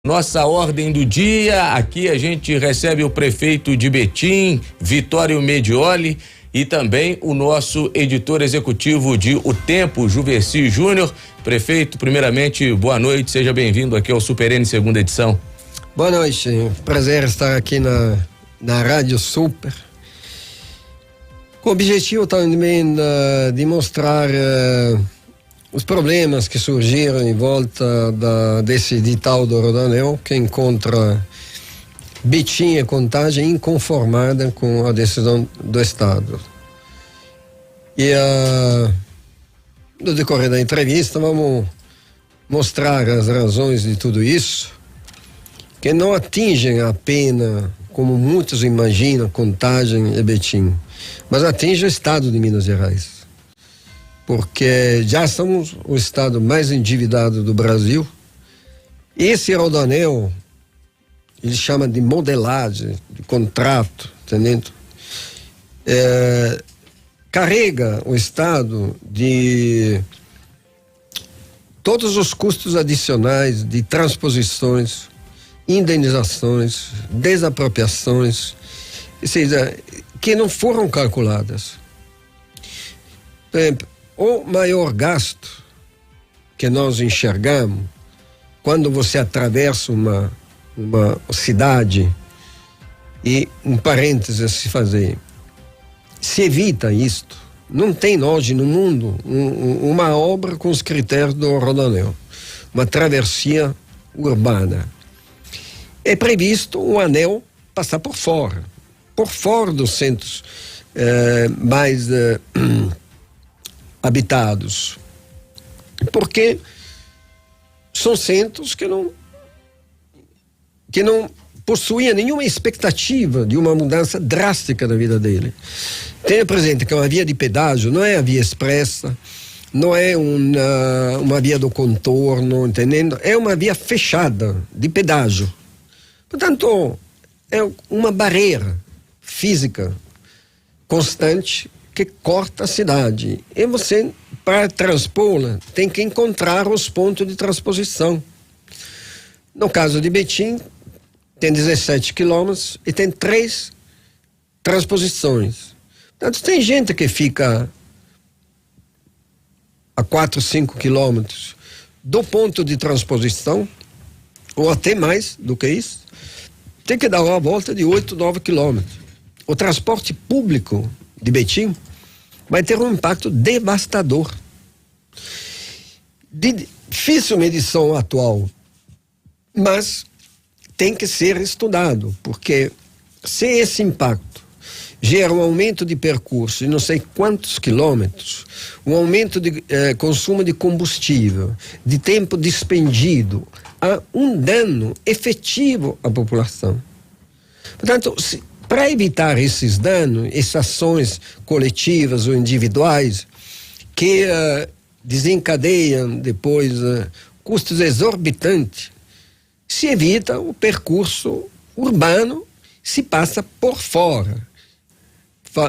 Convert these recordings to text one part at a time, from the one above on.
Nossa ordem do dia, aqui a gente recebe o prefeito de Betim, Vitório Medioli, e também o nosso editor executivo de O Tempo, Juverci Júnior. Prefeito, primeiramente, boa noite, seja bem-vindo aqui ao Super N segunda edição. Boa noite, prazer estar aqui na Rádio Super, com o objetivo também de mostrar os problemas que surgiram em volta desse edital do Rodoanel, que encontra Betim e Contagem inconformada com a decisão do Estado. E no decorrer da entrevista vamos mostrar as razões de tudo isso, que não atingem apenas, como muitos imaginam, Contagem e Betim, mas atinge o Estado de Minas Gerais. Porque já somos o estado mais endividado do Brasil. Esse Rodoanel, ele chama de modelagem, de contrato, entendendo? Carrega o estado de todos os custos adicionais de transposições, indenizações, desapropriações, ou seja, que não foram calculadas. Por exemplo, o maior gasto que nós enxergamos quando você atravessa uma cidade, e um parênteses se fazer, se evita isto. Não tem hoje no mundo uma obra com os critérios do Rodoanel, uma travessia urbana. É previsto um anel passar por fora dos centros mais habitados, porque são centros que não possuíam nenhuma expectativa de uma mudança drástica da vida dele. Tenha presente que uma via de pedágio não é a via expressa, não é uma via do contorno, entendendo? É uma via fechada de pedágio. Portanto, é uma barreira física constante que corta a cidade. E você, para transpô-la, tem que encontrar os pontos de transposição. No caso de Betim, tem 17 quilômetros e tem 3 transposições. Portanto, tem gente que fica a 4, 5 quilômetros do ponto de transposição, ou até mais do que isso, tem que dar uma volta de 8, 9 quilômetros. O transporte público de Betim vai ter um impacto devastador. De difícil medição atual, mas tem que ser estudado, porque se esse impacto gera um aumento de percurso de não sei quantos quilômetros, um aumento de consumo de combustível, de tempo despendido, há um dano efetivo à população. Portanto, para evitar esses danos, essas ações coletivas ou individuais que desencadeiam depois custos exorbitantes, se evita o percurso urbano, se passa por fora.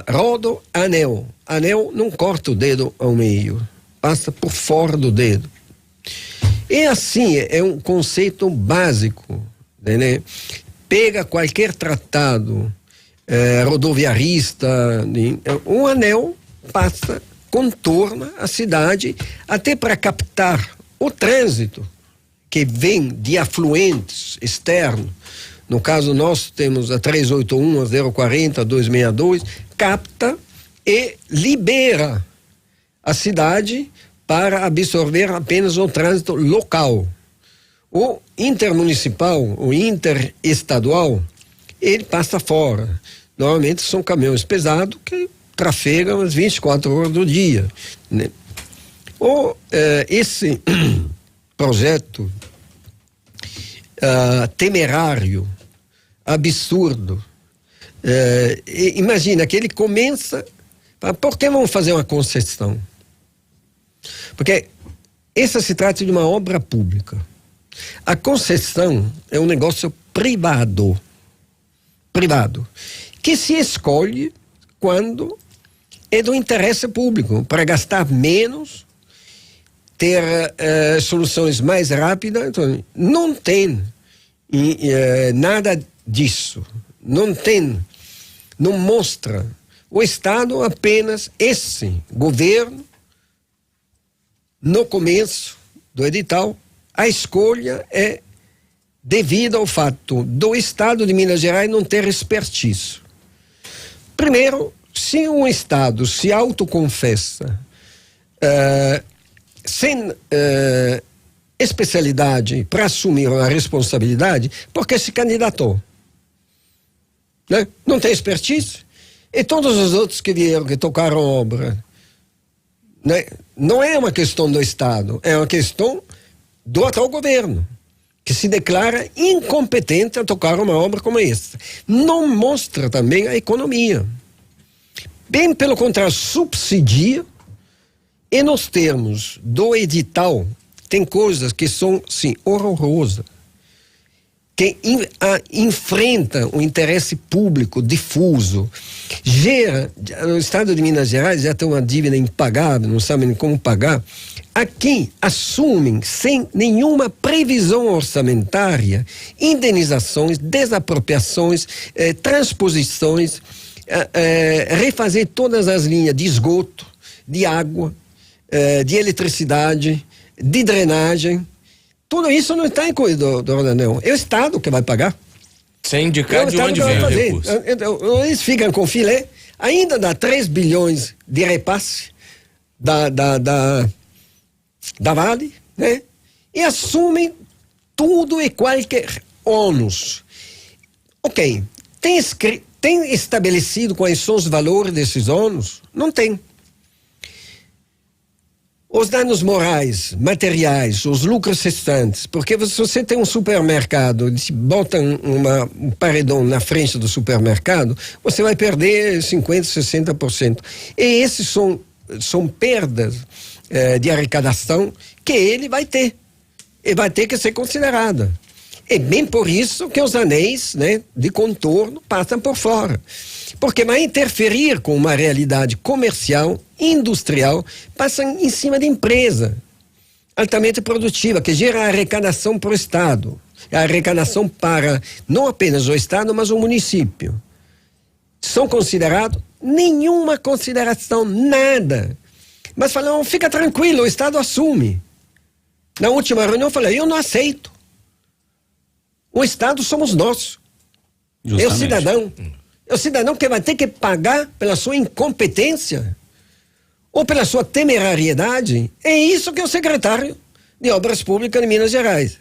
Rodoanel. Anel não corta o dedo ao meio, passa por fora do dedo. E assim é um conceito básico, né? Pega qualquer tratado rodoviarista, um anel passa, contorna a cidade até para captar o trânsito que vem de afluentes externos. No caso nosso temos a 381, a 040, a 262, capta e libera a cidade para absorver apenas o trânsito local. O intermunicipal, o interestadual, ele passa fora. Normalmente são caminhões pesados que trafegam as 24 horas do dia, né? Esse projeto temerário, absurdo, imagina que ele começa, por que vamos fazer uma concessão? Porque essa se trata de uma obra pública. A concessão é um negócio privado, que se escolhe quando é do interesse público, para gastar menos, ter soluções mais rápidas. Então, não tem nada disso. Não mostra. O Estado apenas esse governo, no começo do edital, a escolha é devido ao fato do Estado de Minas Gerais não ter expertise. Primeiro, se um Estado se autoconfessa sem especialidade para assumir a responsabilidade, porque se candidatou, né? Não tem expertise. E todos os outros que vieram, que tocaram obra, né? Não é uma questão do Estado, é uma questão do atual governo, que se declara incompetente a tocar uma obra como essa. Não mostra também a economia. Bem pelo contrário, subsidia, e nos termos do edital, tem coisas que são, sim, horrorosas, que enfrenta o interesse público difuso, gera, o Estado de Minas Gerais já tem uma dívida impagável, não sabe nem como pagar. Aqui assumem, sem nenhuma previsão orçamentária, indenizações, desapropriações, transposições, refazer todas as linhas de esgoto, de água, de eletricidade, de drenagem. Tudo isso não está incluído, do Rodanel. É o Estado que vai pagar. Sem indicar de onde vem o recurso. Eles ficam com filé, ainda dá 3 bilhões de repasse da Vale, né? E assumem tudo e qualquer ônus. Ok, tem estabelecido quais são os valores desses ônus? Não tem. Os danos morais, materiais, os lucros restantes, porque se você tem um supermercado, bota um paredão na frente do supermercado, você vai perder 50%, 60%. E esses são perdas de arrecadação que ele vai ter. E vai ter que ser considerada. É bem por isso que os anéis, né, de contorno passam por fora. Porque vai interferir com uma realidade comercial, industrial, passa em cima de empresa altamente produtiva, que gera arrecadação para o Estado. A arrecadação para não apenas o Estado, mas o município. São considerados? Nenhuma consideração, nada. Mas falam, fica tranquilo, o Estado assume. Na última reunião eu falei, eu não aceito. O Estado somos nós. Justamente. É o cidadão. É o cidadão que vai ter que pagar pela sua incompetência ou pela sua temerariedade. É isso que é o secretário de Obras Públicas de Minas Gerais.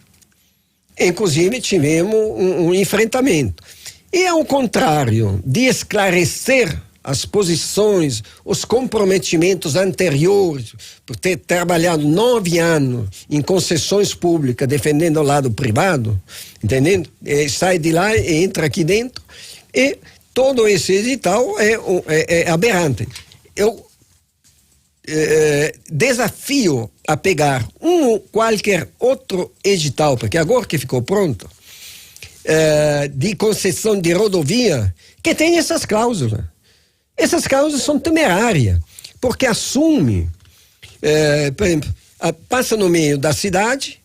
Inclusive, tivemos um enfrentamento. E ao contrário de esclarecer as posições, os comprometimentos anteriores, por ter trabalhado 9 anos em concessões públicas, defendendo o lado privado, entendendo? Sai de lá e entra aqui dentro, e todo esse edital é aberrante. Eu desafio a pegar qualquer outro edital, porque agora que ficou pronto, de concessão de rodovia, que tem essas cláusulas. Essas cláusulas são temerárias, porque assume, por exemplo, passa no meio da cidade,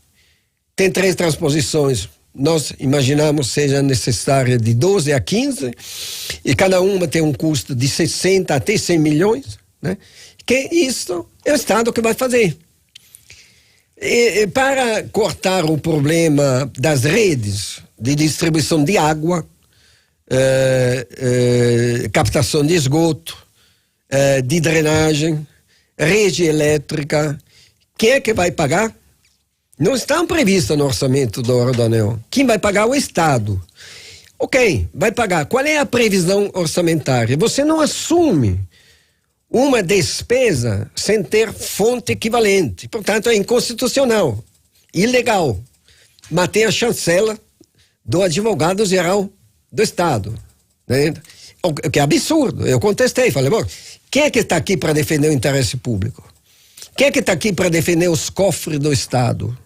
tem 3 transposições, nós imaginamos seja necessária de 12 a 15, e cada uma tem um custo de 60 até 100 milhões, né? Que isso é o Estado que vai fazer. E para cortar o problema das redes de distribuição de água, captação de esgoto, de drenagem, rede elétrica, quem é que vai pagar? Não está previsto no orçamento do Rodanel. Quem vai pagar? O Estado. Ok, vai pagar. Qual é a previsão orçamentária? Você não assume uma despesa sem ter fonte equivalente. Portanto, é inconstitucional, ilegal. Mas tem a chancela do advogado-geral do Estado. Né? O que é absurdo. Eu contestei, falei, bom, quem é que está aqui para defender o interesse público? Quem é que está aqui para defender os cofres do Estado?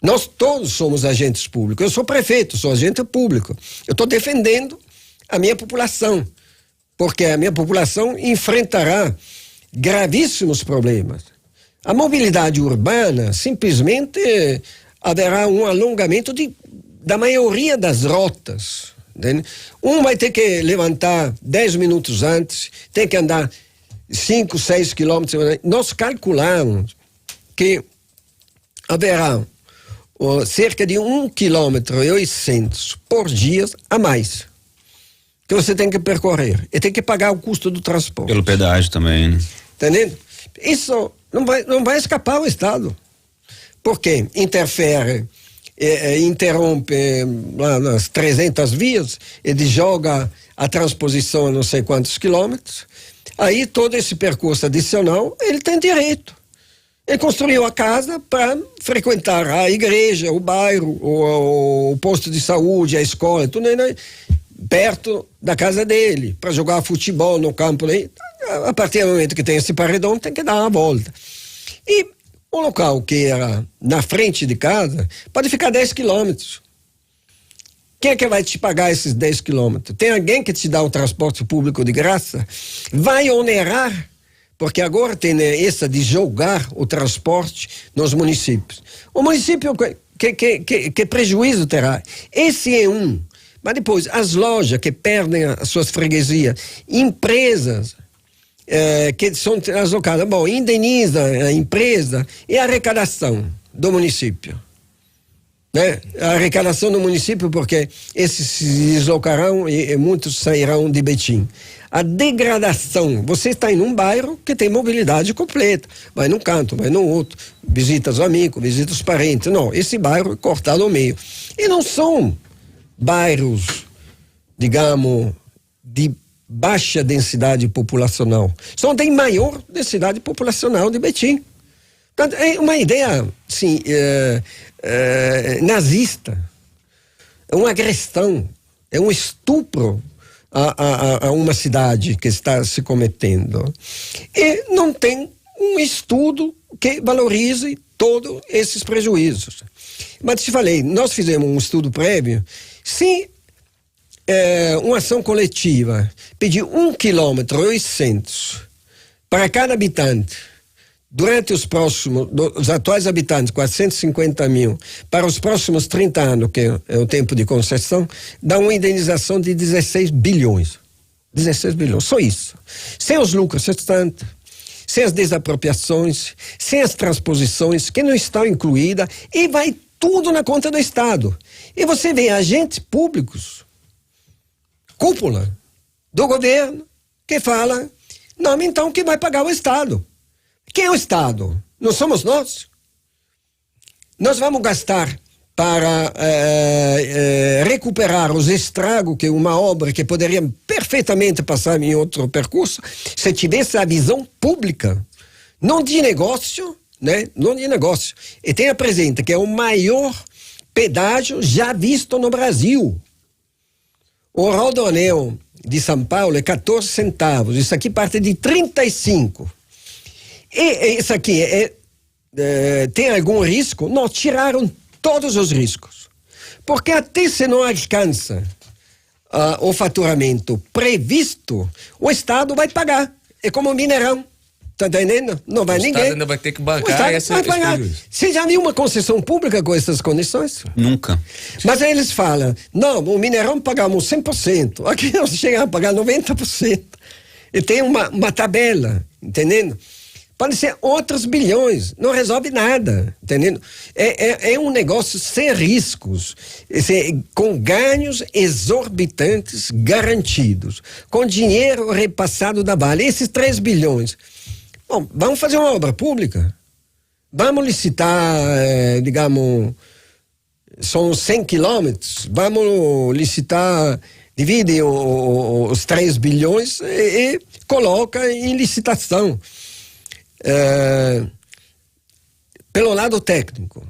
Nós todos somos agentes públicos. Eu sou prefeito, sou agente público. Eu estou defendendo a minha população, porque a minha população enfrentará gravíssimos problemas. A mobilidade urbana simplesmente haverá um alongamento da maioria das rotas. Entende? Um vai ter que levantar 10 minutos antes, tem que andar 5, 6 quilômetros. Nós calculamos que haverá cerca de 1,8 km por dia a mais que você tem que percorrer e tem que pagar o custo do transporte. Pelo pedágio também, né? Entendendo? Isso não vai escapar ao Estado, porque interfere, interrompe lá nas 300 vias, ele joga a transposição a não sei quantos quilômetros, aí todo esse percurso adicional ele tem direito. Ele construiu a casa para frequentar a igreja, o bairro, o posto de saúde, a escola, tudo aí, perto da casa dele, para jogar futebol no campo. Aí, a partir do momento que tem esse paredão, tem que dar uma volta. E o local que era na frente de casa pode ficar 10 quilômetros. Quem é que vai te pagar esses 10 quilômetros? Tem alguém que te dá o transporte público de graça? Vai onerar, porque agora tem essa de jogar o transporte nos municípios. O município, que prejuízo terá? Esse é um. Mas depois, as lojas que perdem as suas freguesias, empresas que são deslocadas, indeniza a empresa e a arrecadação do município. Né? A arrecadação do município, porque esses se deslocarão e muitos sairão de Betim. A degradação, você está em um bairro que tem mobilidade completa, vai num canto, vai no outro, visita os amigos, visita os parentes. Não, esse bairro é cortado ao meio. E não são bairros, digamos, de baixa densidade populacional. São de maior densidade populacional de Betim. Portanto, é uma ideia, assim, nazista. É uma agressão, é um estupro a uma cidade que está se cometendo. E não tem um estudo que valorize todos esses prejuízos. Mas te falei, nós fizemos um estudo prévio. Se uma ação coletiva pedir 1,8 km para cada habitante, durante os atuais habitantes, 450 mil, para os próximos 30 anos, que é o tempo de concessão, dá uma indenização de 16 bilhões. 16 bilhões, só isso. Sem os lucros restantes, sem as desapropriações, sem as transposições, que não estão incluídas, e vai tudo na conta do Estado. E você vê agentes públicos, cúpula do governo, que fala, não, então quem vai pagar o Estado? Quem é o Estado? Não somos nós? Nós vamos gastar para recuperar os estragos que uma obra que poderia perfeitamente passar em outro percurso, se tivesse a visão pública, não de negócio, né? Não de negócio. E tenha presente que é o maior pedágio já visto no Brasil. O rodoanel de São Paulo é 14 centavos, isso aqui parte de 35. E isso aqui tem algum risco? Não, tiraram todos os riscos. Porque até se não alcança o faturamento previsto, o Estado vai pagar. É como o Mineirão. Tá entendendo? Não vai ninguém. O Estado ainda vai ter que bancar esse prejuízo. Você já viu uma concessão pública com essas condições? Nunca. Mas aí eles falam, não, o Mineirão pagamos 100%, aqui nós chegamos a pagar 90%. E tem uma tabela, entendendo? Podem ser outros bilhões, não resolve nada, entendendo? É um negócio sem riscos, com ganhos exorbitantes garantidos, com dinheiro repassado da Vale. Esses 3 bilhões. Bom, vamos fazer uma obra pública? Vamos licitar, digamos, são 100 quilômetros, vamos licitar, divide os 3 bilhões e coloca em licitação. Pelo lado técnico,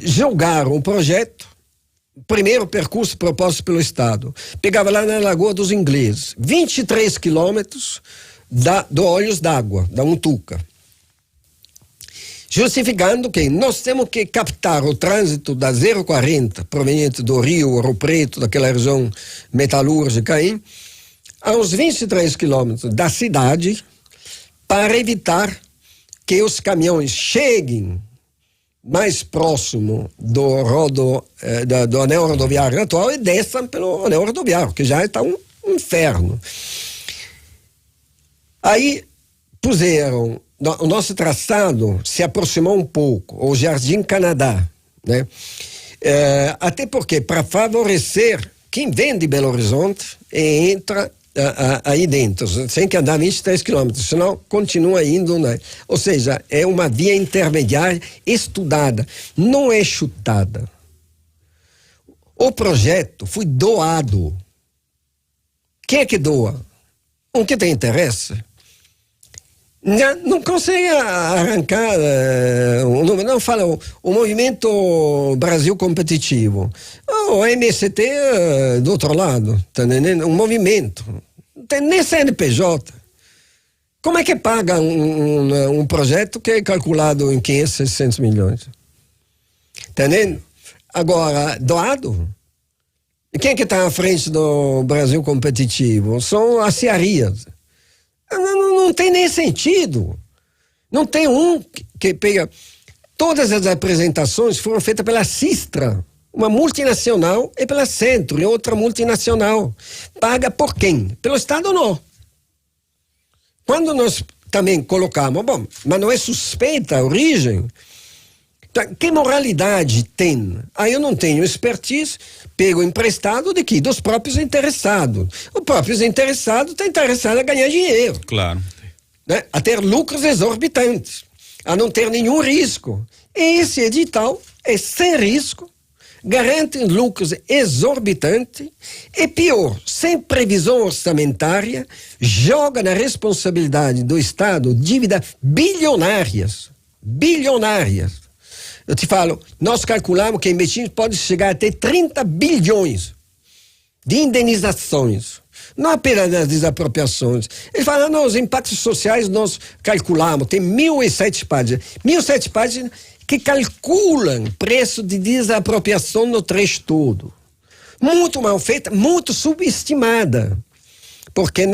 julgaram o projeto, primeiro percurso proposto pelo Estado, pegava lá na Lagoa dos Ingleses, 23 quilômetros do Olhos d'Água, da Untuca, justificando que nós temos que captar o trânsito da 040 proveniente do Rio, Ouro Preto, daquela região metalúrgica aí, aos 23 quilômetros da cidade, para evitar que os caminhões cheguem mais próximo do anel rodoviário atual e desçam pelo anel rodoviário, que já está um inferno. Aí puseram, o nosso traçado se aproximou um pouco, o Jardim Canadá, né? Até porque, para favorecer quem vem de Belo Horizonte e entra aí dentro, sem que andar 23 quilômetros, senão continua indo, né? Ou seja, é uma via intermediária estudada, não é chutada. O projeto foi doado. Quem é que doa? Um que tem interesse. Não consegue arrancar não fala o movimento Brasil Competitivo, o MST do outro lado, tá entendendo? Um movimento, não tem nem CNPJ. Como é que paga um projeto que é calculado em 500, 600 milhões? Tá entendendo? Agora, doado? E quem é que está à frente do Brasil Competitivo? São as cearias. Não tem nem sentido. Não tem um que pega. Todas as apresentações foram feitas pela Sistra, uma multinacional, e pela Centro, e outra multinacional. Paga por quem? Pelo Estado, não. Quando nós também colocamos, bom, mas não é suspeita a origem, que moralidade tem? Aí eu não tenho expertise, pego emprestado de quê? Dos próprios interessados. Os próprios interessados estão interessados a ganhar dinheiro. Claro. Né? A ter lucros exorbitantes, a não ter nenhum risco. E esse edital é sem risco, garante lucros exorbitantes e pior, sem previsão orçamentária, joga na responsabilidade do Estado dívidas bilionárias. Bilionárias. Eu te falo, nós calculamos que em Betim pode chegar até 30 bilhões de indenizações, não apenas das desapropriações. Ele fala, não, os impactos sociais nós calculamos, tem 1.007 páginas. 1.007 páginas que calculam preço de desapropriação no trecho todo. Muito mal feita, muito subestimada. Porque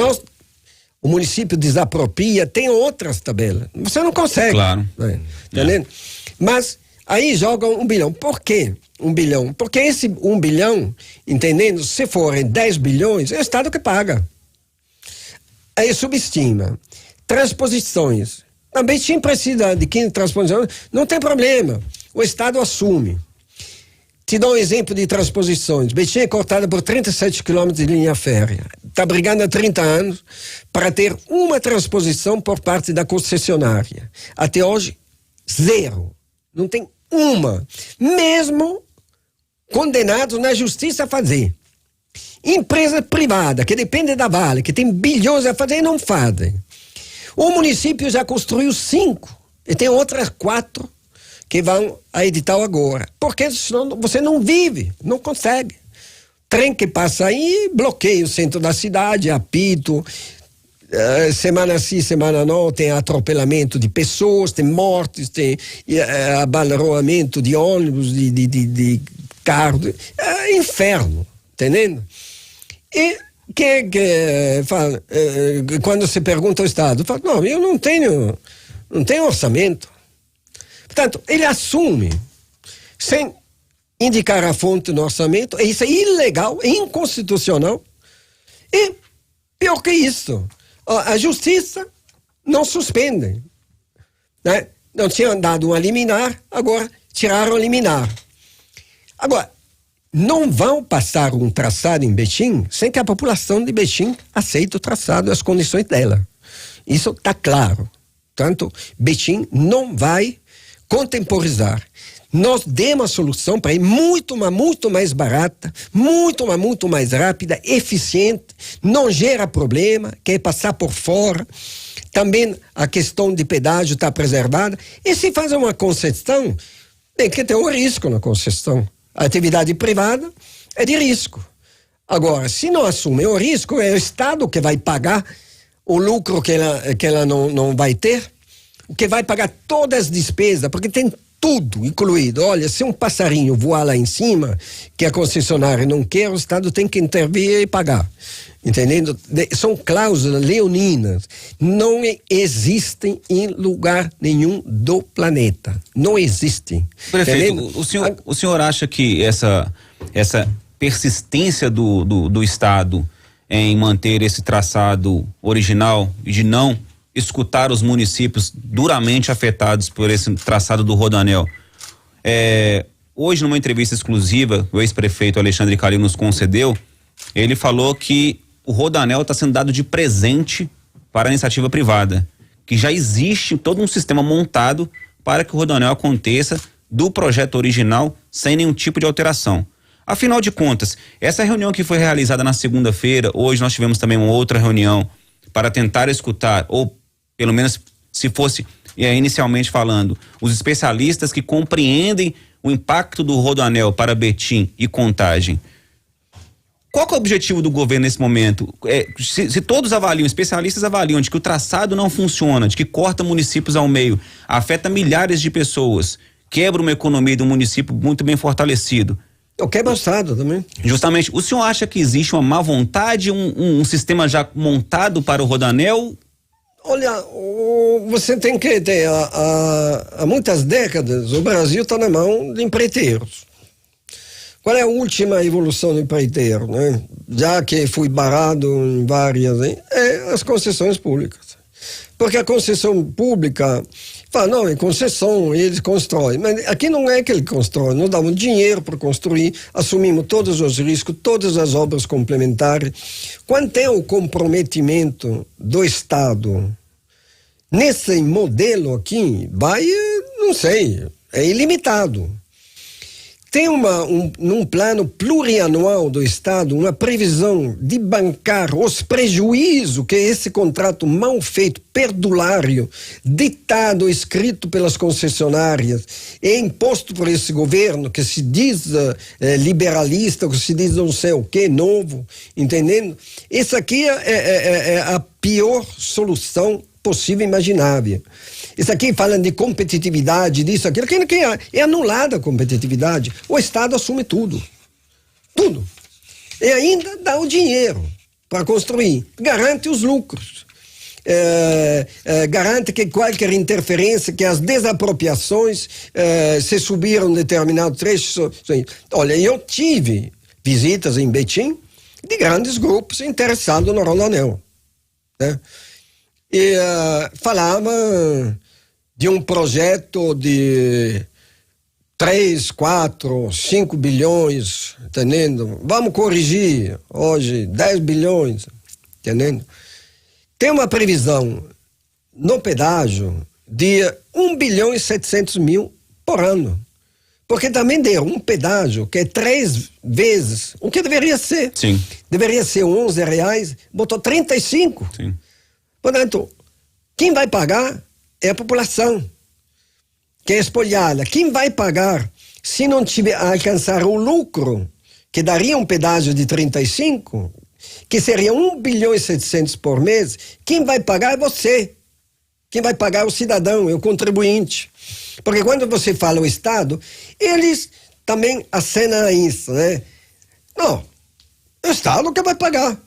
o município desapropria, tem outras tabelas. Você não consegue. Claro. Né? Entendendo? Mas aí jogam 1 bilhão. Por quê? 1 bilhão. Porque esse 1 bilhão, entendendo? Se forem 10 bilhões, é o Estado que paga. Aí subestima. Transposições. Também tinha precisa de 15 transposições, não tem problema. O Estado assume. Te dou um exemplo de transposições. Betim é cortada por 37 quilômetros de linha férrea. Está brigando há 30 anos para ter uma transposição por parte da concessionária. Até hoje, 0. Não tem uma. Mesmo condenados na justiça a fazer. Empresa privada, que depende da Vale, que tem bilhões a fazer, não fazem. O município já construiu 5 e tem outras 4 que vão a edital agora. Porque senão você não vive, não consegue. Trem que passa aí, bloqueia o centro da cidade, apito, semana sim, semana não, tem atropelamento de pessoas, tem mortes, tem abalroamento de ônibus, de carro, é inferno, entendendo? E que fala, quando se pergunta ao Estado, fala, não, eu não tenho orçamento. Portanto, ele assume, sem indicar a fonte no orçamento, isso é ilegal, é inconstitucional, e pior que isso, a justiça não suspende, né? Não tinham dado uma liminar, agora tiraram a liminar. Agora, não vão passar um traçado em Betim sem que a população de Betim aceite o traçado e as condições dela. Isso está claro. Portanto, Betim não vai contemporizar. Nós demos a solução para ir muito mais barata, muito mais rápida, eficiente, não gera problema, quer passar por fora. Também a questão de pedágio está preservada. E se faz uma concessão, tem que ter um risco na concessão. A atividade privada é de risco. Agora, se não assume o risco, é o Estado que vai pagar o lucro que ela não vai ter, o que vai pagar todas as despesas, porque tem tudo incluído. Olha, se um passarinho voar lá em cima, que a concessionária não quer, o Estado tem que intervir e pagar. Entendendo? São cláusulas leoninas. Não existem em lugar nenhum do planeta. Não existem. Prefeito, o senhor acha que essa persistência do Estado em manter esse traçado original e de não escutar os municípios duramente afetados por esse traçado do Rodoanel, hoje numa entrevista exclusiva, o ex-prefeito Alexandre Calil nos concedeu, ele falou que o Rodoanel está sendo dado de presente para a iniciativa privada, que já existe todo um sistema montado para que o Rodoanel aconteça do projeto original sem nenhum tipo de alteração. Afinal de contas, essa reunião que foi realizada na segunda-feira, hoje nós tivemos também uma outra reunião para tentar escutar, ou pelo menos se fosse inicialmente falando, os especialistas que compreendem o impacto do Rodoanel para Betim e Contagem. Qual que é o objetivo do governo nesse momento? Se todos avaliam, especialistas avaliam de que o traçado não funciona, de que corta municípios ao meio, afeta milhares de pessoas, quebra uma economia do município muito bem fortalecido. Quebra o Estado também. Justamente. O senhor acha que existe uma má vontade, um sistema já montado para o Rodoanel? Olha, você tem que ter, há muitas décadas, o Brasil está na mão de empreiteiros. Qual é a última evolução do empreiteiro, né? Já que foi barrado em várias, as concessões públicas. Porque a concessão pública fala, não, é concessão, eles constroem. Mas aqui não é que ele constrói, nós damos dinheiro para construir, assumimos todos os riscos, todas as obras complementares. Quanto é o comprometimento do Estado nesse modelo aqui, vai, não sei, é ilimitado. Tem num plano plurianual do Estado uma previsão de bancar os prejuízos que esse contrato mal feito, perdulário, ditado, escrito pelas concessionárias e imposto por esse governo que se diz liberalista, que se diz não sei o que, novo, entendendo? Isso aqui é a pior solução possível e imaginável. Isso aqui falando de competitividade, disso, aquilo, que é anulada a competitividade. O Estado assume tudo. Tudo. E ainda dá o dinheiro para construir. Garante os lucros. Garante que qualquer interferência, que as desapropriações se subiram determinados trechos. Olha, eu tive visitas em Betim de grandes grupos interessados no Rodoanel, né? E falava de um projeto de 3, 4, 5 bilhões, entendendo? Vamos corrigir hoje 10 bilhões, entendendo? Tem uma previsão no pedágio de 1 bilhão e 700 mil por ano. Porque também deu um pedágio que é 3 vezes o que deveria ser. Sim. Deveria ser R$11, botou 35. Sim. Portanto, quem vai pagar é a população, que é espoliada. Quem vai pagar, se não tiver a alcançar o lucro, que daria um pedágio de 35, que seria 1 bilhão e 700 por mês, quem vai pagar é você. Quem vai pagar é o cidadão, é o contribuinte. Porque quando você fala o Estado, eles também acenam isso, né? Não, é o Estado que vai pagar.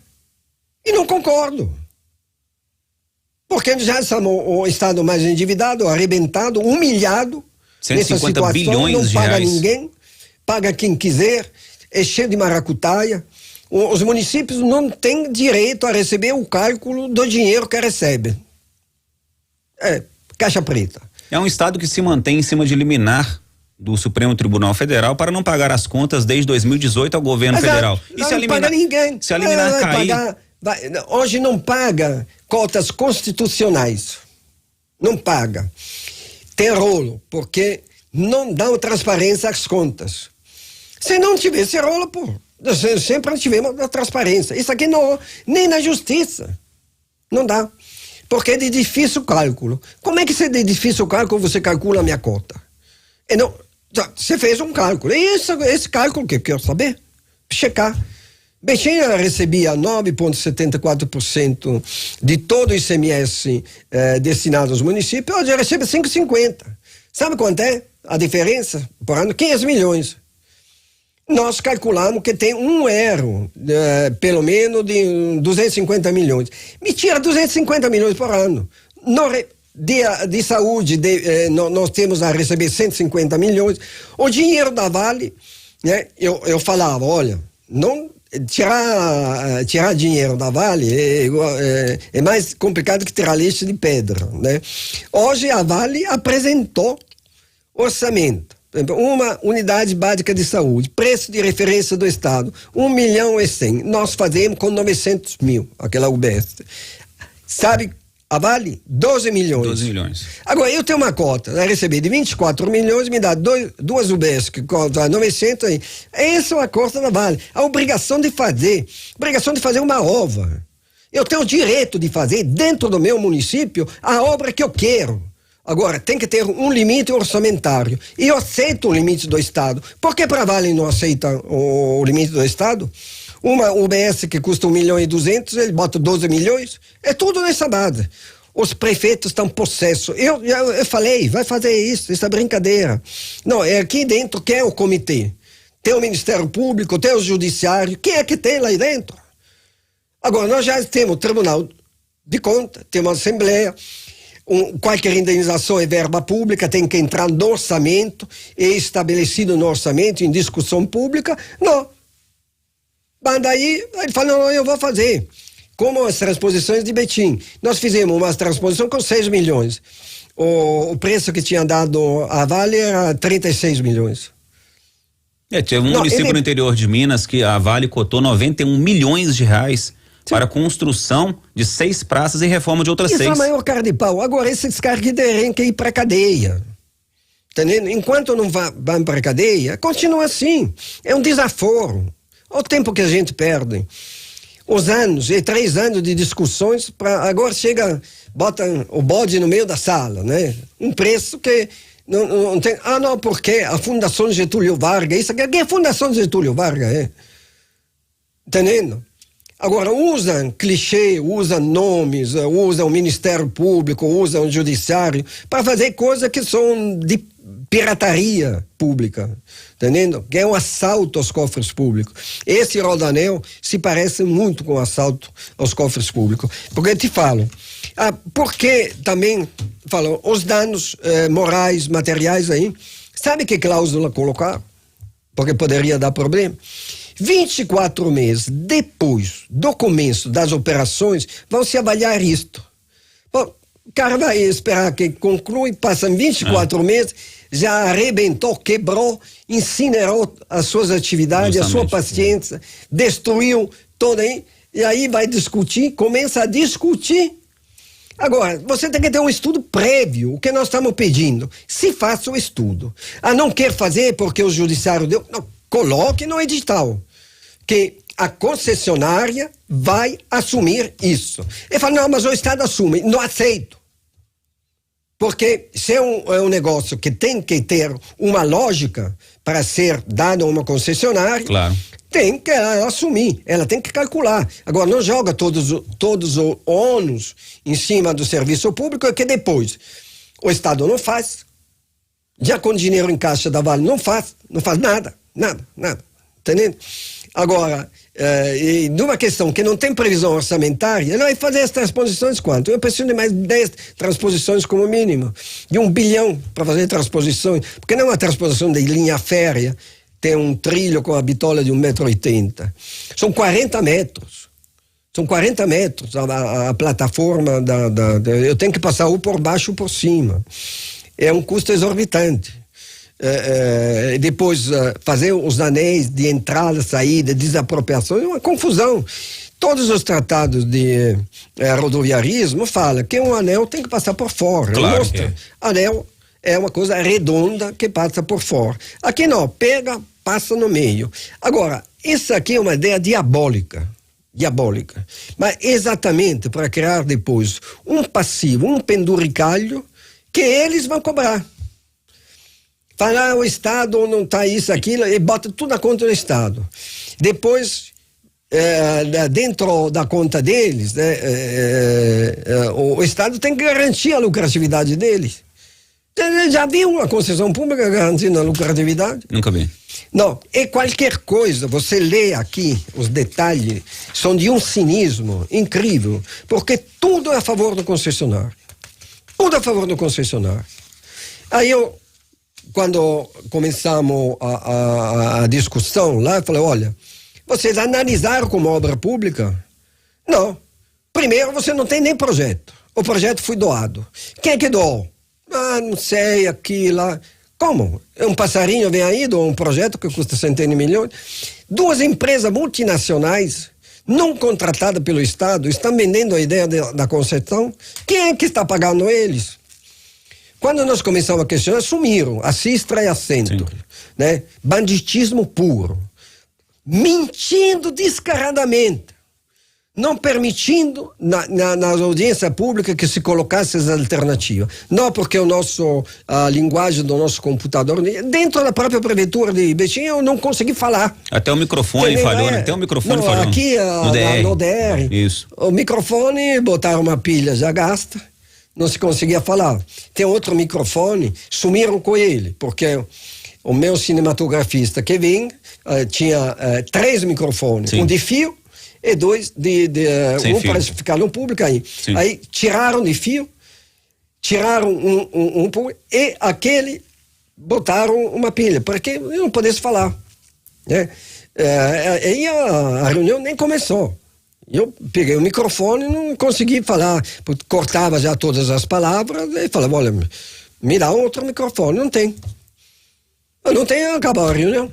E não concordo. Porque já somos o Estado mais endividado, arrebentado, humilhado. 150 bilhões não de paga reais. ninguém, paga quem quiser, é cheio de maracutaia. Os municípios não têm direito a receber o cálculo do dinheiro que recebem. Caixa preta. É um Estado que se mantém em cima de liminar do Supremo Tribunal Federal para não pagar as contas desde 2018 ao governo federal. E se eliminar, paga ninguém. Se eliminar cair... Hoje não paga cotas constitucionais. Não paga. Tem rolo, porque não dá transparência às contas. Se não tivesse rolo, sempre tivemos a transparência. Isso aqui não, nem na justiça. Não dá. Porque é de difícil cálculo. Como é que se é de difícil cálculo você calcula a minha cota? Não, você fez um cálculo. E esse cálculo que eu quero saber? Checar. Betim recebia 9,74% de todo o ICMS destinado aos municípios, hoje recebe 5,50%. Sabe quanto é a diferença por ano? 500 milhões. Nós calculamos que tem um erro, pelo menos de 250 milhões. Me tira 250 milhões por ano. De saúde, nós temos a receber 150 milhões. O dinheiro da Vale, né, eu falava, olha, não tirar dinheiro da Vale é mais complicado que tirar leite de pedra, né? Hoje a Vale apresentou orçamento. Uma unidade básica de saúde, preço de referência do Estado, 1.100.000. Nós fazemos com 900 mil, aquela UBS. Sabe, a Vale? 12 milhões. 12 milhões. Agora, eu tenho uma cota, né, receber de 24 milhões, me dá duas UBS, que cota 900 aí. Essa é uma cota da Vale. A obrigação de fazer uma obra. Eu tenho o direito de fazer, dentro do meu município, a obra que eu quero. Agora, tem que ter um limite orçamentário. E eu aceito o limite do Estado. Por que para a Vale não aceita o limite do Estado? Uma UBS que custa 1.200.000, ele bota 12 milhões. É tudo nessa base. Os prefeitos estão possesso. Eu falei, vai fazer isso, essa brincadeira. Não, é aqui dentro que é o comitê. Tem o Ministério Público, tem o Judiciário. Quem é que tem lá dentro? Agora, nós já temos o Tribunal de Contas, temos a Assembleia. Qualquer indenização é verba pública, tem que entrar no orçamento, é estabelecido no orçamento, em discussão pública. Não. Mas daí ele fala, não, eu vou fazer. Como as transposições de Betim. Nós fizemos uma transposição com 6 milhões. O preço que tinha dado a Vale era 36 milhões. Tinha um município no interior de Minas que a Vale cotou 91 milhões de reais. Sim. Para a construção de 6 praças e reforma de outras 6. Isso é a maior cara de pau. Agora, esses caras que têm que ir para a cadeia. Entendendo? Enquanto não vão para a cadeia, continua assim. É um desaforo. Olha o tempo que a gente perde. Os anos, 3 anos de discussões, agora chega, bota o bode no meio da sala, né? Um preço que não tem. Não, porque a Fundação Getúlio Vargas, isso aqui é a Fundação Getúlio Vargas, entendendo? Agora, usam clichê, usam nomes, usam o Ministério Público, usam o Judiciário para fazer coisas que são de pirataria pública, entendendo? Que é um assalto aos cofres públicos. Esse rodanel se parece muito com o assalto aos cofres públicos. Porque eu te falo, porque também, falam, os danos morais, materiais aí, sabe que cláusula colocar? Porque poderia dar problema. 24 meses depois do começo das operações, vão se avaliar isto. Bom, o cara vai esperar que conclui, passam 24 meses, já arrebentou, quebrou, incinerou as suas atividades, a sua paciência, destruiu toda aí, e aí vai discutir, começa a discutir. Agora, você tem que ter um estudo prévio, o que nós estamos pedindo. Se faça o estudo. Não quer fazer porque o judiciário deu... Não, coloque no edital que a concessionária vai assumir isso. Ele fala, não, mas o Estado assume. Não aceito. Porque se é um negócio que tem que ter uma lógica para ser dado a uma concessionária, claro, tem que assumir, ela tem que calcular. Agora, não joga todos os ônus em cima do serviço público, que depois o Estado não faz, já com dinheiro em caixa da Vale não faz nada, entendendo? Agora, e numa questão que não tem previsão orçamentária, ele vai fazer as transposições quanto? Eu preciso de mais 10 transposições como mínimo, de 1 bilhão para fazer transposições, porque não é uma transposição de linha férrea, tem um trilho com a bitola de 1,80 m. São 40 metros. São 40 metros a plataforma eu tenho que passar ou por baixo ou por cima. É um custo exorbitante. Depois fazer os anéis de entrada, saída, desapropriação, é uma confusão. Todos os tratados de rodoviarismo falam que um anel tem que passar por fora. Claro. Anel é uma coisa redonda que passa por fora. Aqui não, passa no meio. Agora, isso aqui é uma ideia diabólica, mas exatamente para criar depois um passivo, um penduricalho que eles vão cobrar. Falar o Estado não está isso, aquilo, e bota tudo na conta do Estado. Depois, dentro da conta deles, né, o Estado tem que garantir a lucratividade deles. Já viu uma concessão pública garantindo a lucratividade? Nunca vi. Não, e qualquer coisa, você lê aqui, os detalhes são de um cinismo incrível, porque tudo é a favor do concessionário. Tudo a favor do concessionário. Aí quando começamos a discussão lá, eu falei, olha, vocês analisaram como obra pública? Não. Primeiro, você não tem nem projeto. O projeto foi doado. Quem é que doou? Não sei, aqui, lá. Como? Um passarinho vem aí, doa um projeto que custa centenas de milhões. 2 empresas multinacionais, não contratadas pelo Estado, estão vendendo a ideia da concessão. Quem é que está pagando eles? Quando nós começamos a questionar, sumiram. A Sistra e a Centro. Né? Banditismo puro. Mentindo descaradamente. Não permitindo na audiência pública que se colocasse as alternativas. Não, porque a linguagem do nosso computador, dentro da própria prefeitura de Betim, eu não consegui falar. Até o microfone falhou, né? Até o microfone falhou. Aqui no DR. Isso. O microfone, botaram uma pilha já gasta, não se conseguia falar. Tem outro microfone, sumiram com ele, porque o meu cinematografista que vem tinha 3 microfones, Sim. um de fio, e 2 um para ficar no público aí. Sim. Aí tiraram de fio, tiraram um e aquele botaram uma pilha, para que eu não pudesse falar. Né? Aí a reunião nem começou. Eu peguei o microfone e não consegui falar, porque cortava já todas as palavras, e falava, olha, me dá outro microfone. Não tem. Eu não tenho, acabou a reunião.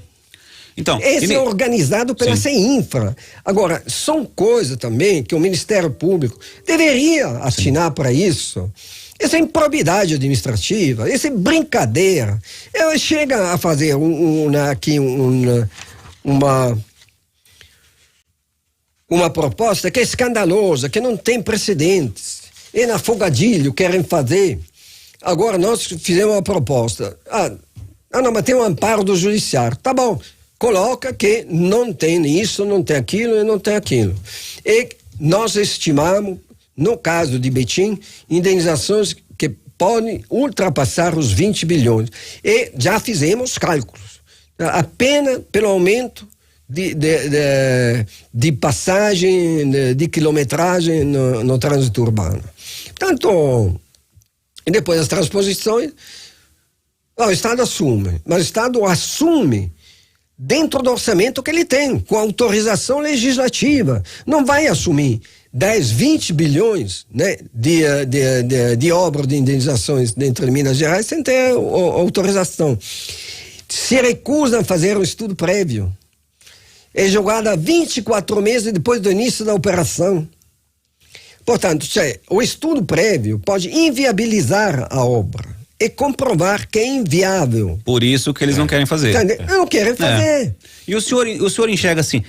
Então, esse é organizado pela CEINFRA. Agora, são coisas também que o Ministério Público deveria assinar para isso. Isso é improbidade administrativa, isso é brincadeira. Chega a fazer uma proposta que é escandalosa, que não tem precedentes. E na Fogadilho querem fazer. Agora nós fizemos uma proposta. Não, mas tem um amparo do judiciário. Tá bom. Coloca que não tem isso, não tem aquilo e não tem aquilo. E nós estimamos, no caso de Betim, indenizações que podem ultrapassar os 20 bilhões. E já fizemos cálculos. Apenas pelo aumento de passagem, de quilometragem no trânsito urbano. Portanto, e depois as transposições, o Estado assume. Mas o Estado assume dentro do orçamento que ele tem, com autorização legislativa. Não vai assumir 10, 20 bilhões, né, de obras de indenizações dentro de Minas Gerais sem ter autorização. Se recusa a fazer um estudo prévio. É jogada 24 meses depois do início da operação. Portanto, o estudo prévio pode inviabilizar a obra e comprovar que é inviável. Por isso que eles não querem fazer. Não querem fazer. E o senhor enxerga assim,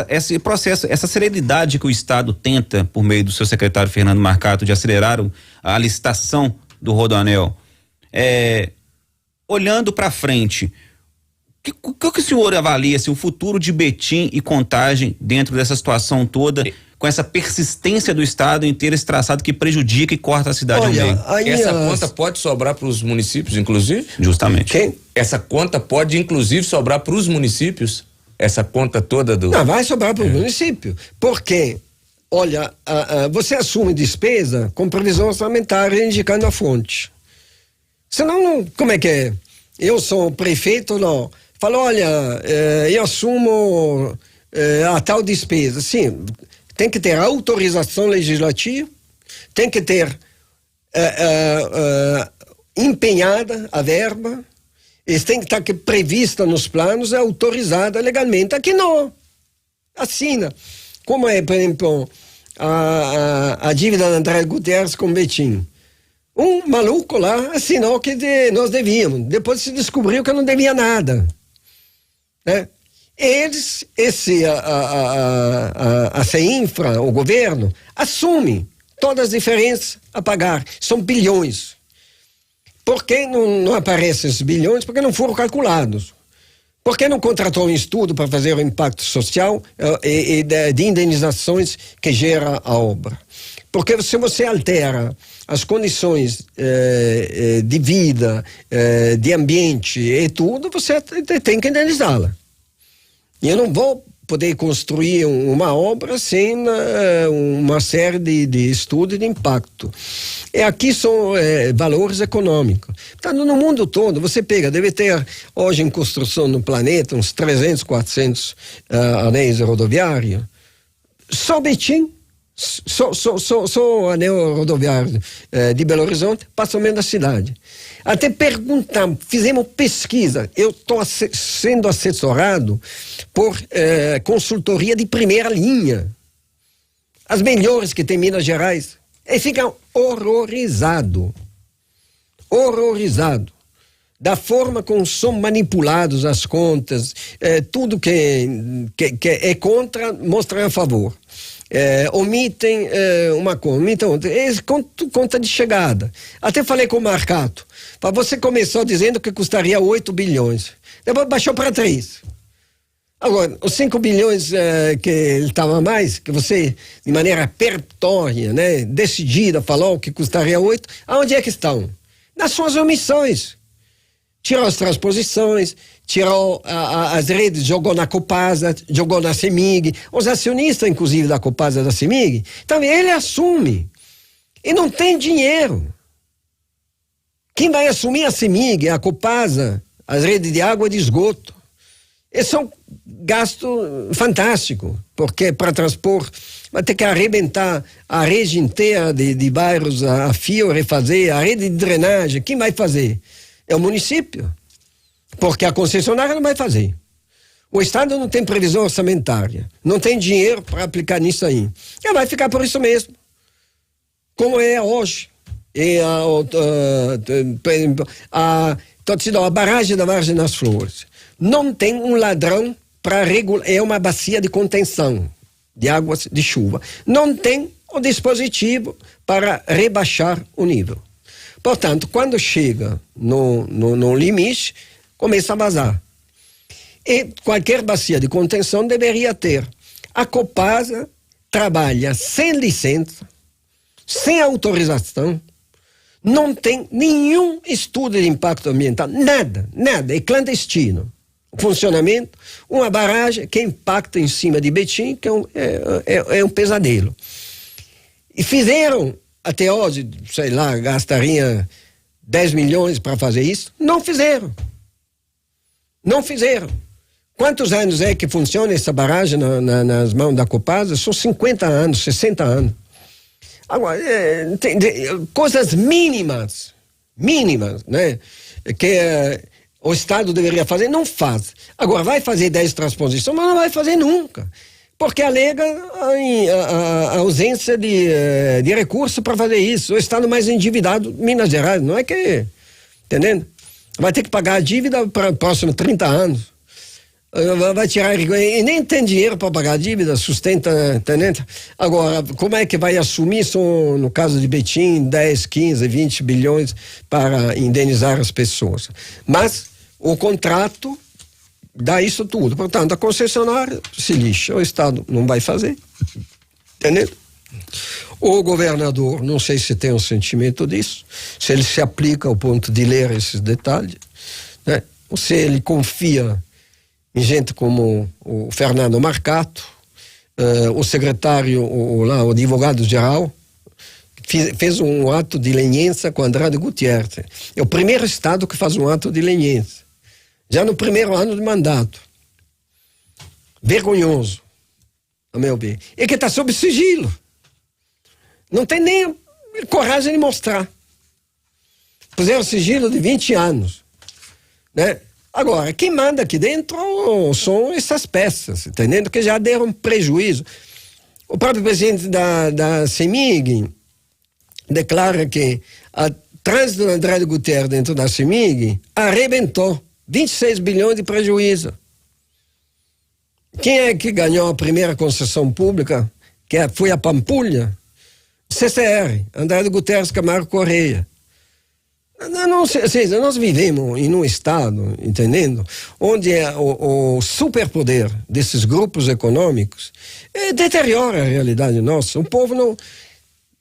esse processo, essa celeridade que o Estado tenta, por meio do seu secretário Fernando Marcato, de acelerar a licitação do Rodoanel, olhando para frente, o que o senhor avalia assim, o futuro de Betim e Contagem dentro dessa situação toda, com essa persistência do Estado em ter esse traçado que prejudica e corta a cidade ao meio? Essa conta pode sobrar para os municípios, inclusive? Justamente. Quem? Essa conta pode, inclusive, sobrar para os municípios? Essa conta toda do... Não, vai sobrar para o município. Porque, olha, você assume despesa com previsão orçamentária indicando a fonte. Senão, como é que é? Eu sou prefeito, não. Falo, olha, eu assumo a tal despesa. Sim, tem que ter autorização legislativa, tem que ter empenhada a verba, isso tem que estar prevista nos planos, autorizada legalmente. Aqui não. Assina. Como é, por exemplo, a dívida da André Gutierrez com Betim. Um maluco lá assinou que nós devíamos. Depois se descobriu que eu não devia nada. Né? Eles, a CEINFRA, o governo, assume todas as diferenças a pagar. São bilhões. Por que não aparecem esses bilhões? Porque não foram calculados. Por que não contratou um estudo para fazer o impacto social e de indenizações que gera a obra? Porque se você altera as condições de vida, de ambiente e tudo, você tem que indenizá-la. E eu não vou poder construir uma obra sem uma série de estudos de impacto. E aqui são valores econômicos. Portanto, no mundo todo, você deve ter hoje em construção no planeta uns 300, 400 anéis rodoviários. Só Betim, só anel rodoviário de Belo Horizonte, passa ao meio da cidade. Até perguntamos, fizemos pesquisa. Eu estou sendo assessorado por consultoria de primeira linha. As melhores que tem em Minas Gerais. E ficam horrorizados da forma como são manipulados as contas, tudo que é contra, mostram a favor. Omitem uma conta, omitem outra. Conta de chegada. Até falei com o Marcato. Você começou dizendo que custaria 8 bilhões. Depois baixou para 3. Agora, os 5 bilhões que ele estava mais, que você, de maneira peremptória, né, decidida, falou que custaria 8, aonde é que estão? Nas suas omissões. Tirou as transposições, tirou as redes, jogou na Copasa, jogou na CEMIG, os acionistas, inclusive, da Copasa e da CEMIG. Então, ele assume. E não tem dinheiro. Quem vai assumir a CEMIG, a Copasa, as redes de água e de esgoto? Esse é um gasto fantástico, porque para transpor vai ter que arrebentar a rede inteira de bairros a fio, refazer a rede de drenagem. Quem vai fazer? É o município, porque a concessionária não vai fazer. O Estado não tem previsão orçamentária, não tem dinheiro para aplicar nisso aí. E vai ficar por isso mesmo, como é hoje. E a barragem da Vargem das Flores não tem um ladrão para regular, é uma bacia de contenção de águas de chuva. Não tem o dispositivo para rebaixar o nível. Portanto, quando chega no limite, começa a vazar. E qualquer bacia de contenção deveria ter. A Copasa trabalha sem licença, sem autorização, não tem nenhum estudo de impacto ambiental, nada, é clandestino. O funcionamento, uma barragem que impacta em cima de Betim, que é um pesadelo. E fizeram, até hoje, sei lá, gastaria 10 milhões para fazer isso, não fizeram. Quantos anos é que funciona essa barragem nas mãos da Copasa? São 50 anos, 60 anos. Agora, tem coisas mínimas, né? Que o Estado deveria fazer, não faz. Agora, vai fazer 10 transposições, mas não vai fazer nunca. Porque alega a ausência de recurso para fazer isso. O Estado mais endividado, Minas Gerais, não é que... Entendendo? Vai ter que pagar a dívida para os próximos 30 anos. Vai tirar e nem tem dinheiro para pagar a dívida, sustenta, entendeu? Agora, como é que vai assumir isso, no caso de Betim, 10, 15, 20 bilhões para indenizar as pessoas? Mas o contrato dá isso tudo. Portanto, a concessionária se lixa, o Estado não vai fazer, entendeu? O governador, não sei se tem um sentimento disso, se ele se aplica ao ponto de ler esses detalhes, né? Ou se ele confia em gente como o Fernando Marcato, o secretário, o advogado-geral, fez um ato de leniência com Andrade Gutierrez. É o primeiro Estado que faz um ato de leniência. Já no primeiro ano de mandato. Vergonhoso, a meu ver. E que está sob sigilo. Não tem nem coragem de mostrar. Puseram sigilo de 20 anos. Né? Agora, quem manda aqui dentro são essas peças, entendendo? Que já deram prejuízo. O próprio presidente da CEMIG declara que a trânsito do Andrade Gutierrez dentro da CEMIG arrebentou 26 bilhões de prejuízo. Quem é que ganhou a primeira concessão pública? Que foi a Pampulha? CCR, Andrade Gutierrez Camargo Correia. Nós vivemos em um estado, entendendo, onde o superpoder desses grupos econômicos deteriora a realidade nossa. O povo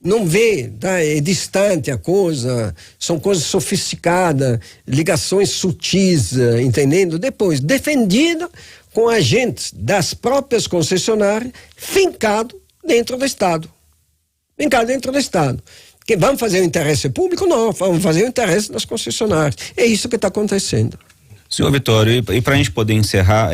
não vê, tá? É distante a coisa, são coisas sofisticadas, ligações sutis, entendendo? Depois, defendido com agentes das próprias concessionárias, fincado dentro do Estado. Fincado dentro do Estado. Que vamos fazer o interesse público? Não, vamos fazer o interesse das concessionárias. É isso que está acontecendo. Senhor Vitório, e para a gente poder encerrar,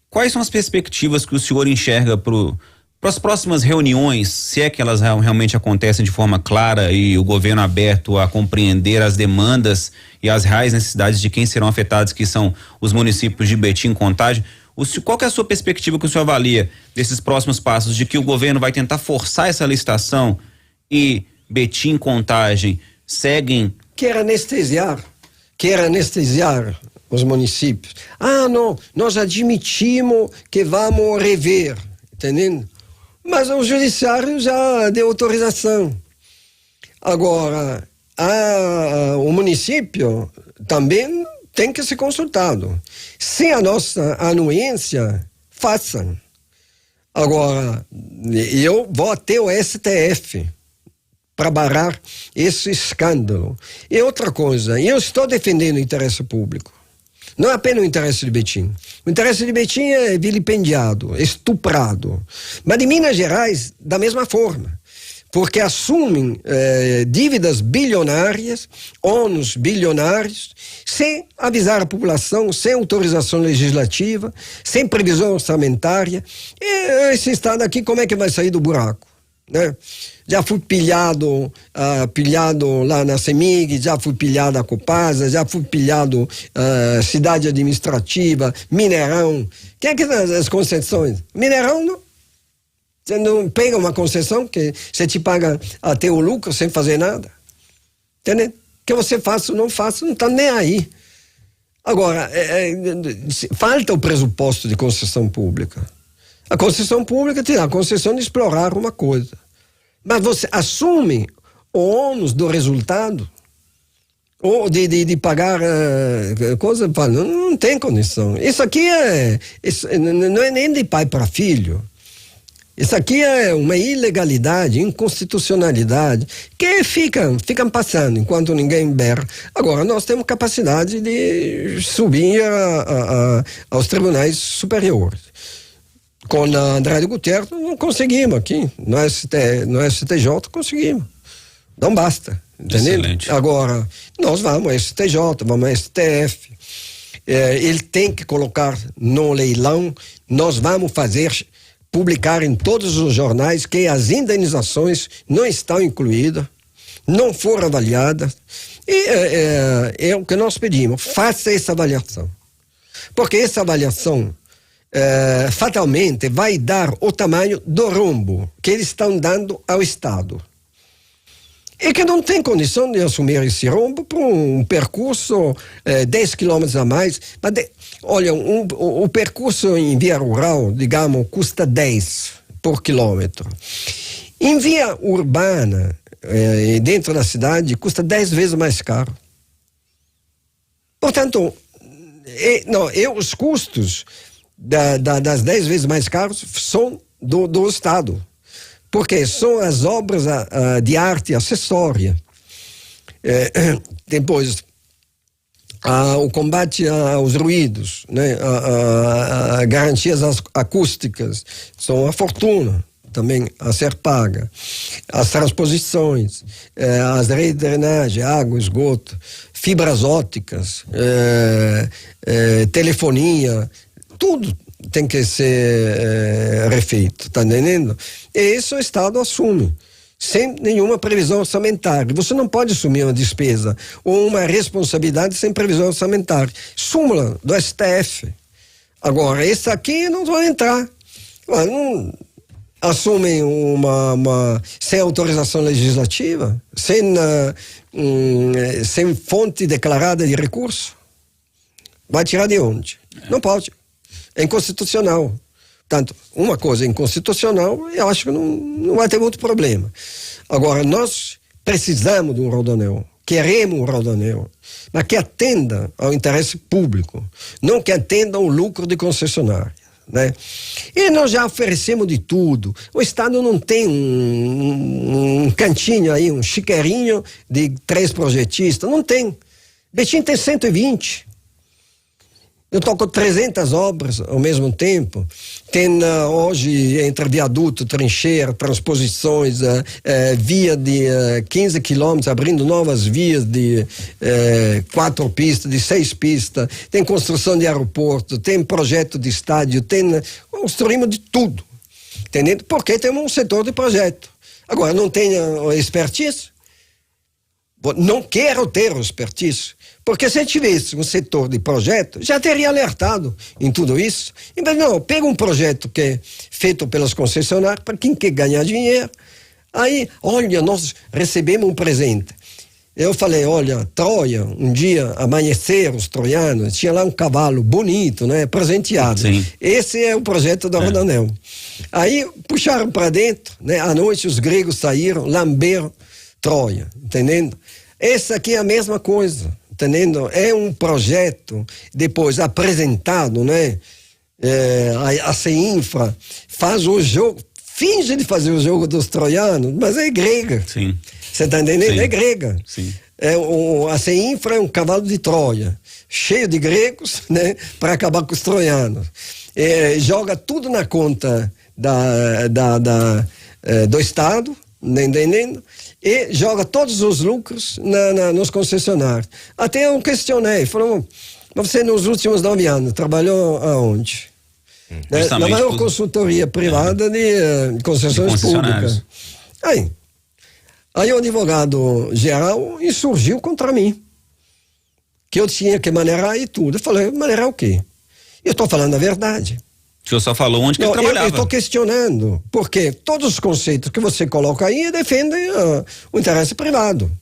quais são as perspectivas que o senhor enxerga para as próximas reuniões, se é que elas realmente acontecem de forma clara e o governo aberto a compreender as demandas e as reais necessidades de quem serão afetados, que são os municípios de Betim e Contagem? Qual que é a sua perspectiva que o senhor avalia desses próximos passos, de que o governo vai tentar forçar essa licitação e Betim e Contagem seguem? Quer anestesiar os municípios. Não, nós admitimos que vamos rever, entendendo? Mas o judiciário já deu autorização. Agora, o município também tem que ser consultado. Sem a nossa anuência, façam. Agora, eu vou até o STF para barrar esse escândalo. E outra coisa, eu estou defendendo o interesse público. Não é apenas o interesse de Betim. O interesse de Betim é vilipendiado, estuprado. Mas de Minas Gerais, da mesma forma. Porque assumem dívidas bilionárias, ônus bilionários, sem avisar a população, sem autorização legislativa, sem previsão orçamentária. E esse Estado aqui, como é que vai sair do buraco? Né? Já fui pilhado lá na CEMIG, já fui pilhado a Copasa, já fui pilhado cidade administrativa, Mineirão. Quem é que dá as concessões? Mineirão não. Você não pega uma concessão que você te paga até o lucro sem fazer nada. Entendeu? Que você faça ou não faça, não está nem aí. Agora, falta o pressuposto de concessão pública. A concessão pública tem a concessão de explorar uma coisa. Mas você assume o ônus do resultado ou de pagar coisa, não tem condição. Isso aqui não é nem de pai para filho. Isso aqui é uma ilegalidade, inconstitucionalidade, que ficam passando enquanto ninguém berra. Agora, nós temos capacidade de subir aos tribunais superiores. Com a André Gutierrez, não conseguimos aqui. No STJ, conseguimos. Não basta. Entendeu? Excelente. Agora, nós vamos ao STJ, vamos ao STF. Ele tem que colocar no leilão, nós vamos publicar em todos os jornais que as indenizações não estão incluídas, não foram avaliadas. E é o que nós pedimos. Faça essa avaliação. Porque essa avaliação fatalmente vai dar o tamanho do rombo que eles estão dando ao Estado. E que não tem condição de assumir esse rombo por um percurso 10 quilômetros a mais. Mas olha, o percurso em via rural, digamos, custa 10 por quilômetro. Em via urbana, dentro da cidade, custa 10 vezes mais caro. Portanto, os custos das 10 vezes mais caros são do Estado. Porque são as obras de arte acessória. Depois, o combate aos ruídos, né? Garantias acústicas, são uma fortuna também a ser paga. As transposições, as redes de drenagem, água, esgoto, fibras ópticas, telefonia, tudo tem que ser refeito, tá entendendo? E isso o Estado assume, sem nenhuma previsão orçamentária. Você não pode assumir uma despesa ou uma responsabilidade sem previsão orçamentária. Súmula do STF. Agora, esse aqui não vai entrar. Não assumem sem autorização legislativa, sem fonte declarada de recurso. Vai tirar de onde? Não pode. É inconstitucional. Portanto, uma coisa é inconstitucional, eu acho que não vai ter muito problema. Agora, nós precisamos de um rodoanel, queremos um rodoanel, mas que atenda ao interesse público, não que atenda ao lucro de concessionária. né? E nós já oferecemos de tudo. O Estado não tem um cantinho aí, um chiqueirinho de 3 projetistas, não tem. Betim tem 120. Eu toco 300 obras ao mesmo tempo. Tem hoje, entre viaduto, trincheira, transposições, via de 15 quilômetros, abrindo novas vias de 4 pistas, de 6 pistas. Tem construção de aeroporto, tem projeto de estádio, construímos de tudo. Entendeu? Porque temos um setor de projeto. Agora, não tem expertise? Não quero ter expertise. Porque se tivesse um setor de projeto, já teria alertado em tudo isso. Mas não, pega um projeto que é feito pelas concessionárias, para quem quer ganhar dinheiro. Aí, olha, nós recebemos um presente. Eu falei, olha, Troia, um dia amanhecer os troianos, tinha lá um cavalo bonito, né, presenteado. Sim. Esse é o projeto da Rodoanel. Aí puxaram para dentro, né, à noite os gregos saíram, lamberam Troia, entendendo? Esse aqui é a mesma coisa. Entendendo? É um projeto depois apresentado, né? A CEINFRA faz o jogo, finge de fazer o jogo dos troianos, mas é grega. Sim. Você está entendendo? Sim. É grega. Sim. A CEINFRA é um cavalo de Troia, cheio de gregos, né? Para acabar com os troianos. Joga tudo na conta do Estado, entendendo? E joga todos os lucros nos concessionários. Até eu questionei, falou, mas você nos últimos 9 anos trabalhou aonde? Na maior consultoria privada de concessões públicas. Aí o advogado geral insurgiu contra mim, que eu tinha que maneirar e tudo. Eu falei, maneirar o quê? Eu estou falando a verdade. O senhor só falou onde que ele trabalhava. Eu estou questionando, porque todos os conceitos que você coloca aí defendem o interesse privado.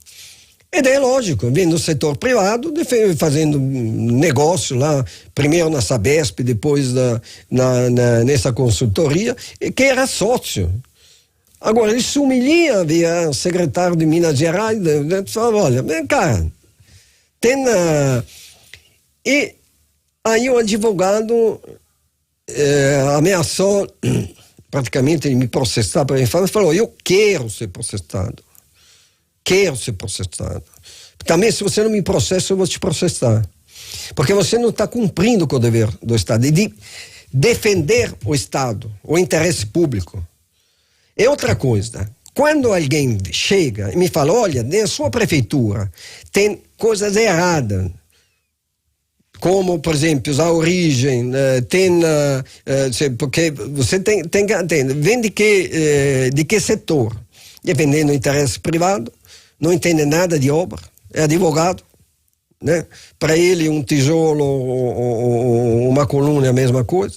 E daí é lógico, vindo do setor privado, fazendo negócio lá, primeiro na Sabesp, depois nessa consultoria, que era sócio. Agora, ele se humilha, via secretário de Minas Gerais, falava, olha, cara, e aí o advogado ameaçou praticamente me processar para mim, falou, eu quero ser processado, também se você não me processa eu vou te processar, porque você não está cumprindo com o dever do Estado de defender o Estado, o interesse público. É outra coisa, quando alguém chega e me fala, olha, na sua prefeitura tem coisas erradas, como, por exemplo, a origem, porque você tem vem de que setor? Dependendo do interesse privado, não entende nada de obra, é advogado, né? Para ele um tijolo ou uma coluna é a mesma coisa,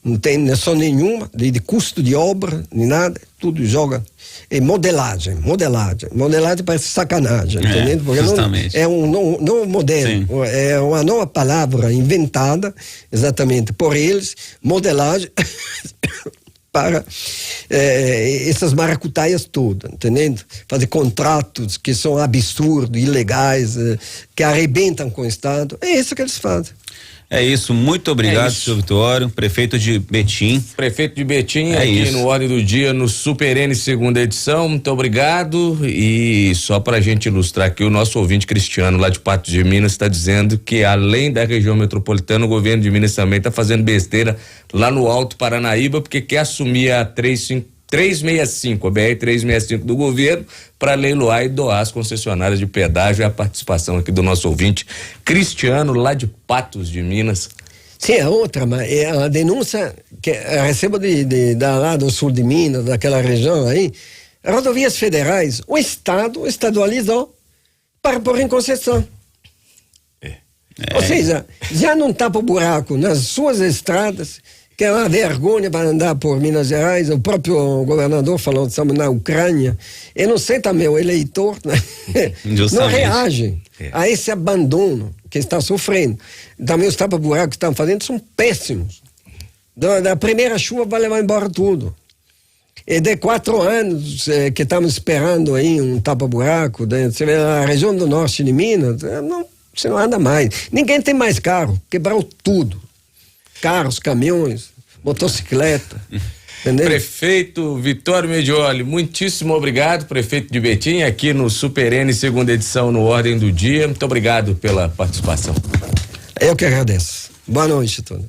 não tem noção nenhuma de custo de obra, nem nada, tudo joga. É modelagem parece sacanagem, entendendo? Porque é um novo modelo, sim. É uma nova palavra inventada exatamente por eles, modelagem para essas maracutaias todas, entendendo? Fazer contratos que são absurdos, ilegais, que arrebentam com o Estado, é isso que eles fazem. É isso, muito obrigado, senhor Vitório, prefeito de Betim. Prefeito de Betim, aqui isso. No Ordem do Dia, no Super N segunda edição, muito obrigado. E só pra gente ilustrar aqui, o nosso ouvinte Cristiano, lá de Patos de Minas, está dizendo que além da região metropolitana, o governo de Minas também está fazendo besteira lá no Alto Paranaíba, porque quer assumir a 365, a BR-365 do governo, para leiloar e doar as concessionárias de pedágio. É a participação aqui do nosso ouvinte Cristiano, lá de Patos de Minas. Sim, é outra, mas é a denúncia que eu recebo lá do sul de Minas, daquela região aí, rodovias federais, o Estado estadualizou para pôr em concessão. Ou seja, já não tapa o buraco nas suas estradas, que é uma vergonha para andar por Minas Gerais. O próprio governador falou, estamos na Ucrânia. Eu não sei também, o eleitor, né? Não reage a esse abandono que está sofrendo. Também os tapa-buracos que estão fazendo são péssimos. Da primeira chuva vai levar embora tudo. E de 4 anos que estamos esperando aí um tapa-buraco, você vê a região do norte de Minas, você não anda mais. Ninguém tem mais carro, quebrou tudo. Carros, caminhões, motocicleta. Entendeu? Prefeito Vitório Medioli, muitíssimo obrigado, prefeito de Betim, aqui no Super N, segunda edição no Ordem do Dia. Muito obrigado pela participação. Eu que agradeço. Boa noite, Tony.